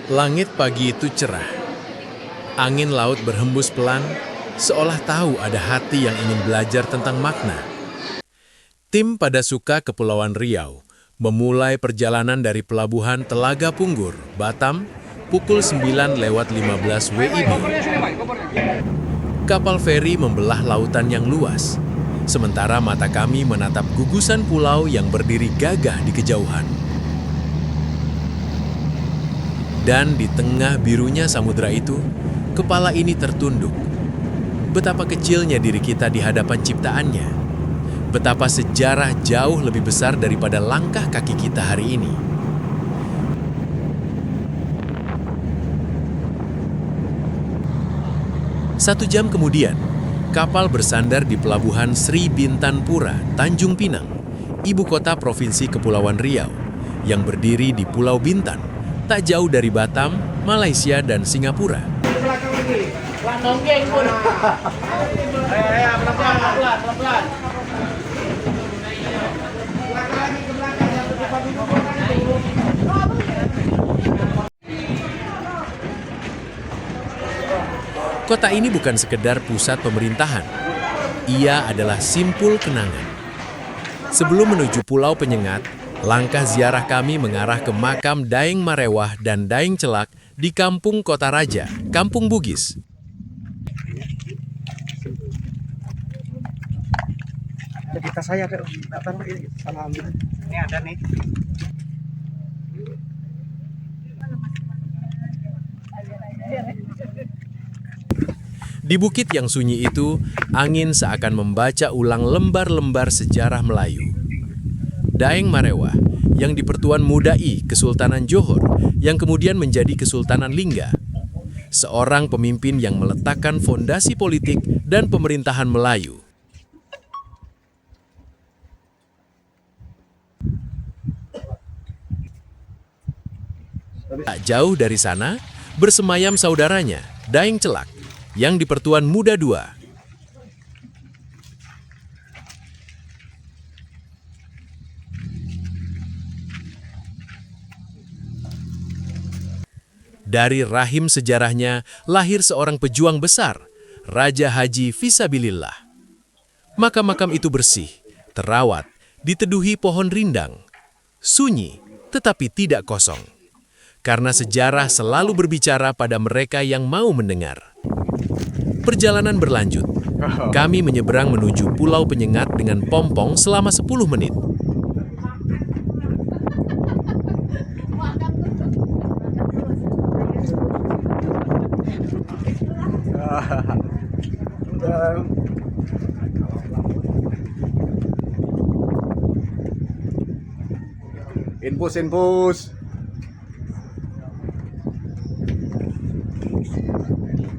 Langit pagi itu cerah. Angin laut berhembus pelan, seolah tahu ada hati yang ingin belajar tentang makna. Tim pada suka Kepulauan Riau memulai perjalanan dari pelabuhan Telaga Punggur, Batam, pukul 9:15 WIB. Kapal feri membelah lautan yang luas, sementara mata kami menatap gugusan pulau yang berdiri gagah di kejauhan. Dan di tengah birunya samudera itu, kepala ini tertunduk. Betapa kecilnya diri kita di hadapan ciptaannya. Betapa sejarah jauh lebih besar daripada langkah kaki kita hari ini. Satu jam kemudian, kapal bersandar di pelabuhan Sri Bintanpura, Tanjung Pinang, ibu kota Provinsi Kepulauan Riau, yang berdiri di Pulau Bintan, tak jauh dari Batam, Malaysia, dan Singapura. Kota ini bukan sekedar pusat pemerintahan, ia adalah simpul kenangan. Sebelum menuju Pulau Penyengat, langkah ziarah kami mengarah ke makam Daeng Marewah dan Daeng Celak di Kampung Kota Raja, Kampung Bugis. Kita saya salam. Ini ada nih. Di bukit yang sunyi itu, angin seakan membaca ulang lembar-lembar sejarah Melayu. Daeng Marewah, yang di Pertuan Mudai Kesultanan Johor, yang kemudian menjadi Kesultanan Lingga. Seorang pemimpin yang meletakkan fondasi politik dan pemerintahan Melayu. Tak jauh dari sana, bersemayam saudaranya, Daeng Celak, yang di Pertuan Muda II. Dari rahim sejarahnya lahir seorang pejuang besar, Raja Haji Fisabilillah. Makam-makam itu bersih, terawat, diteduhi pohon rindang, sunyi tetapi tidak kosong. Karena sejarah selalu berbicara pada mereka yang mau mendengar. Perjalanan berlanjut. Kami menyeberang menuju Pulau Penyengat dengan pompong selama 10 menit. Infus.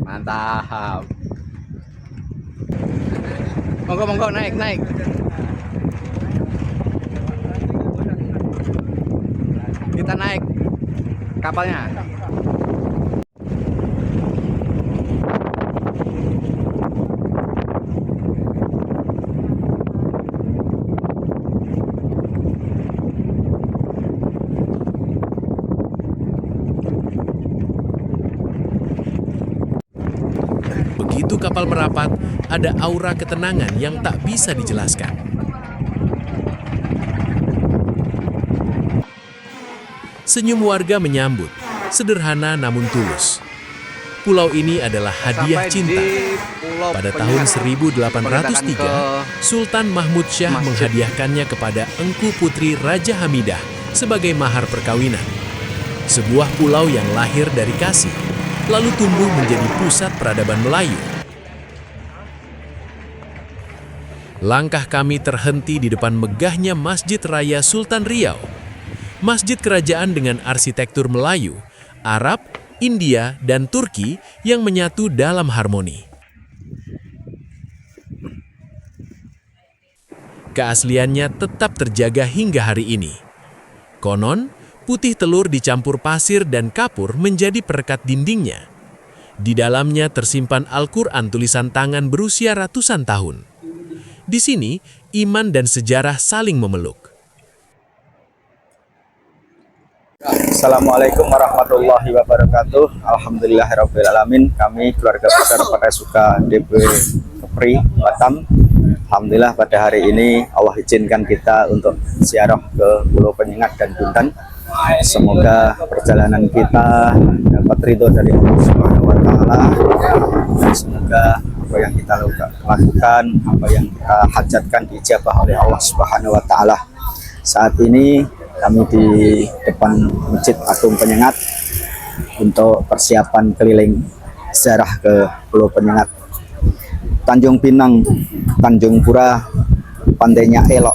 Mantap. Monggo naik. Kita naik kapalnya. Begitu kapal merapat, ada aura ketenangan yang tak bisa dijelaskan. Senyum warga menyambut, sederhana namun tulus. Pulau ini adalah hadiah cinta. Pada tahun 1803, Sultan Mahmud Syah menghadiahkannya kepada Engku Putri Raja Hamidah sebagai mahar perkawinan. Sebuah pulau yang lahir dari kasih, lalu tumbuh menjadi pusat peradaban Melayu. Langkah kami terhenti di depan megahnya Masjid Raya Sultan Riau. Masjid kerajaan dengan arsitektur Melayu, Arab, India, dan Turki yang menyatu dalam harmoni. Keasliannya tetap terjaga hingga hari ini. Konon, putih telur dicampur pasir dan kapur menjadi perekat dindingnya. Di dalamnya tersimpan Al-Quran tulisan tangan berusia ratusan tahun. Di sini, iman dan sejarah saling memeluk. Assalamualaikum warahmatullahi wabarakatuh. Alhamdulillahirrabbilalamin. Kami keluarga besar Partai Suka DP Kepri Batam. Alhamdulillah pada hari ini Allah izinkan kita untuk ziarah ke Pulau Penyengat dan Bintan. Semoga perjalanan kita dapat ridho dari Allah Subhanahu wa Ta'ala. Dan semoga apa yang kita lakukan, apa yang kita hajatkan diijabah oleh Allah Subhanahu wa Ta'ala. Saat ini kami di depan Masjid Agung Penyengat untuk persiapan keliling ziarah ke Pulau Penyengat. Tanjung Pinang, Tanjung Pura, pantainya elok,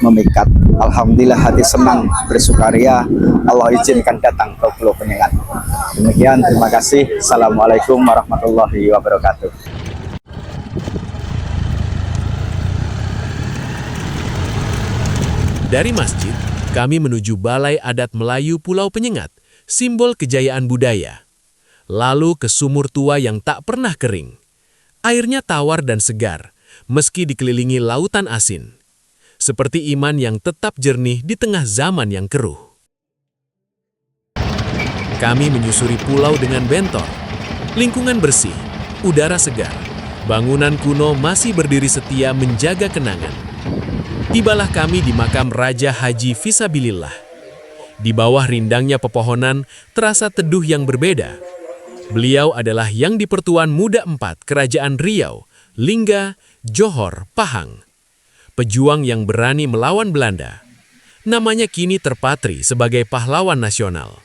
memikat. Alhamdulillah hati senang, bersukaria. Allah izinkan datang ke Pulau Penyengat. Demikian, terima kasih. Assalamualaikum warahmatullahi wabarakatuh. Dari masjid, kami menuju Balai Adat Melayu Pulau Penyengat, simbol kejayaan budaya. Lalu ke sumur tua yang tak pernah kering. Airnya tawar dan segar, meski dikelilingi lautan asin. Seperti iman yang tetap jernih di tengah zaman yang keruh. Kami menyusuri pulau dengan bentor. Lingkungan bersih, udara segar. Bangunan kuno masih berdiri setia menjaga kenangan. Tibalah kami di makam Raja Haji Fisabilillah. Di bawah rindangnya pepohonan terasa teduh yang berbeda. Beliau adalah yang di Pertuan Muda IV Kerajaan Riau, Lingga, Johor, Pahang. Pejuang yang berani melawan Belanda. Namanya kini terpatri sebagai pahlawan nasional.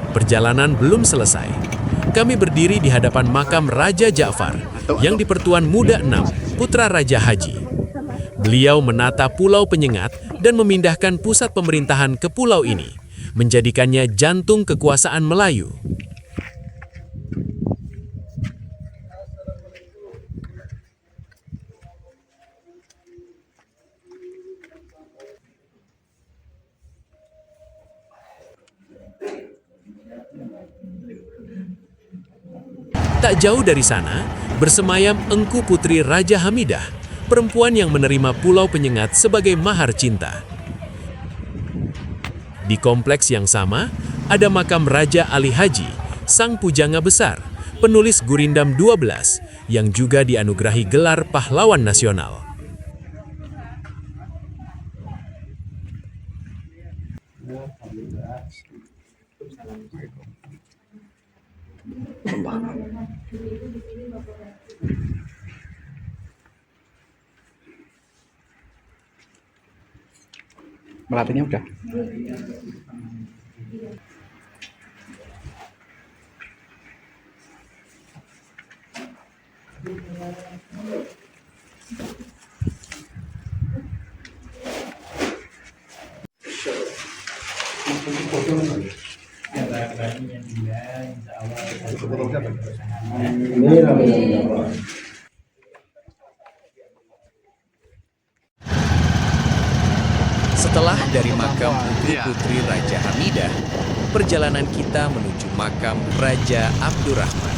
Perjalanan belum selesai. Kami berdiri di hadapan makam Raja Ja'far yang di Pertuan Muda VI, putra Raja Haji. Beliau menata Pulau Penyengat dan memindahkan pusat pemerintahan ke pulau ini, menjadikannya jantung kekuasaan Melayu. Tak jauh dari sana, bersemayam Engku Putri Raja Hamidah, perempuan yang menerima Pulau Penyengat sebagai mahar cinta. Di kompleks yang sama, ada makam Raja Ali Haji, sang pujangga besar, penulis Gurindam 12, yang juga dianugerahi gelar pahlawan nasional. Melatihnya udah. Setelah dari makam Putri Raja Hamidah, perjalanan kita menuju makam Raja Abdurrahman.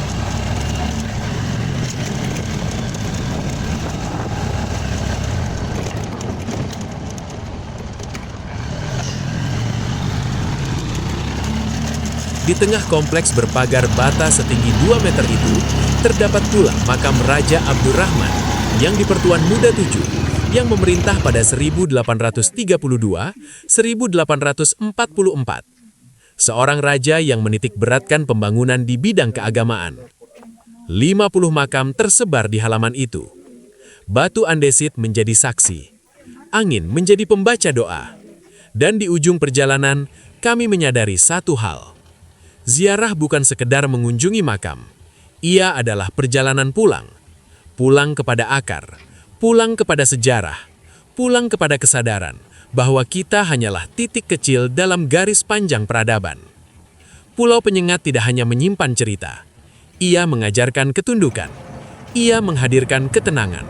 Di tengah kompleks berpagar bata setinggi 2 meter itu, terdapat pula makam Raja Abdurrahman yang di Pertuan Muda VII, yang memerintah pada 1832-1844. Seorang raja yang menitik beratkan pembangunan di bidang keagamaan. 50 makam tersebar di halaman itu. Batu andesit menjadi saksi. Angin menjadi pembaca doa. Dan di ujung perjalanan, kami menyadari satu hal. Ziarah bukan sekedar mengunjungi makam. Ia adalah perjalanan pulang. Pulang kepada akar, pulang kepada sejarah, pulang kepada kesadaran bahwa kita hanyalah titik kecil dalam garis panjang peradaban. Pulau Penyengat tidak hanya menyimpan cerita. Ia mengajarkan ketundukan. Ia menghadirkan ketenangan.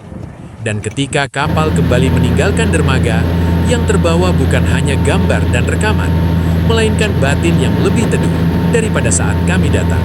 Dan ketika kapal kembali meninggalkan dermaga, yang terbawa bukan hanya gambar dan rekaman, melainkan batin yang lebih teduh daripada saat kami datang.